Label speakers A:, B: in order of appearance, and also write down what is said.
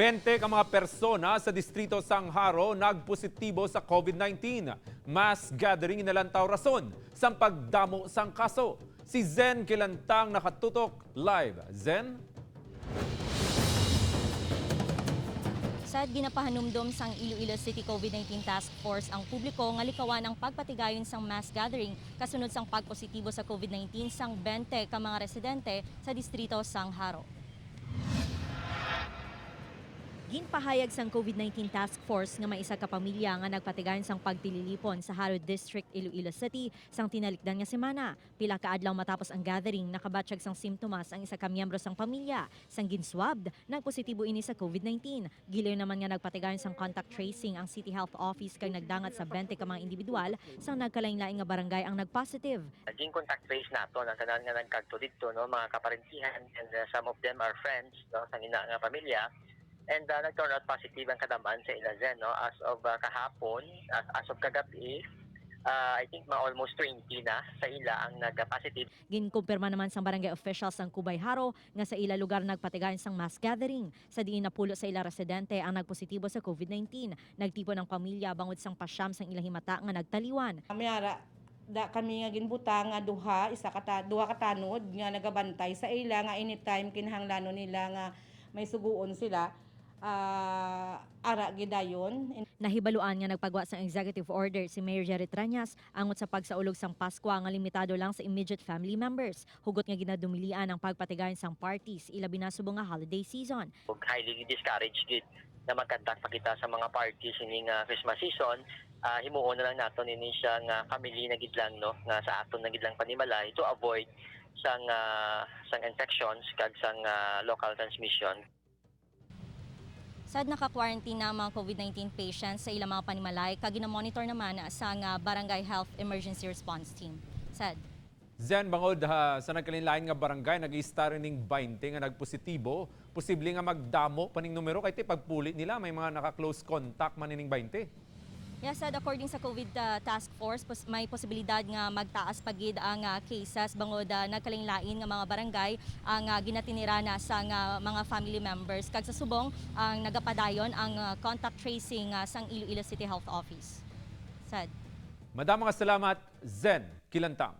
A: 20 ka mga persona sa Distrito Sangharo nagpositibo sa COVID-19. Mass gathering inalantaw rason sa pagdamo sang kaso. Si Zen Kilantang nakatutok live. Zen?
B: Sa ginapahanumdum sang Iloilo City COVID-19 Task Force ang publiko nga likawan ang pagpatigayon sang mass gathering kasunod sang pagpositibo sa COVID-19 sang 20 ka mga residente sa Distrito Sangharo. Ginpahayag sang COVID-19 Task Force nga may isa ka pamilya nga nagpatigayon sang pagtililipon sa Haro District, Iloilo City sang tinalikdan nga semana. Pila ka adlaw matapos ang gathering, nakabatsyag sang simptomas ang isa ka miyembro sang pamilya. Sang ginswabbed, nagpositibo ini sa COVID-19. Gilayo naman nga nagpatigayon sang contact tracing ang City Health Office kay nagdangat sa 20 ka mga individual sang nagkalain-laing nga barangay ang nagpositive.
C: Naging contact trace nato ang tanan nga nagkadto dito, no, mga kaparentihan, and some of them are friends, no, sa ina nga pamilya. And nag-turn out positive ang kadaman sa Ilazen, no, as of kahapon, as of kagabi. I think almost 20 na sa ila ang nag-positive.
B: Ginkumpirma naman sang barangay officials ng Cubay Haro nga sa ila lugar nagpatigayon sang mass gathering. Sa diin napulo sa ila residente ang nagpositibo sa COVID-19. Nagtipon ang pamilya bangod sang pasyam sang ila himata nga nagtaliwan.
D: Mayara da kami nga ginbutang nga duha ka tanod nga nagabantay sa ila nga anytime kinahanglanon nila nga may suguon sila. Ara gidayon.
B: Nahibaluan nga nagpagwa sang executive order si Mayor Jerry Trañas angot sa pagsaulog sang Pasko nga limitado lang sa immediate family members. Hugot nga ginadumilian ang pagpatigayon sang parties ilabi na subong nga holiday season.
C: Highly discouraged gid na magkandak pa kita sa mga parties ining Christmas season. Himuon na lang naton ini siya nga family na gid lang, no, nga sa aton na gid lang panimalay to avoid sang infections kag sang local transmission.
B: Sad naka-quarantine na mga COVID-19 patients sa ilang mga panimalay, kagina-monitor naman sa Barangay Health Emergency Response Team. Sad.
A: Zen, bangod sa nagkalinlain nga barangay, nag-i-star ning 20 nga nagpositibo. Posible nga magdamo paning numero kay pagpulit nila may mga naka-close contact man ning 20.
B: Yes, Sad, according sa COVID Task Force, may posibilidad nga magtaas pagid ang cases bangod nagkalinglain nga mga barangay ang ginatinira na sa mga family members. Kag sa subong ang nagapadayon ang contact tracing sang Iloilo City Health Office. Sad.
A: Madamang salamat, Zen Kilantang.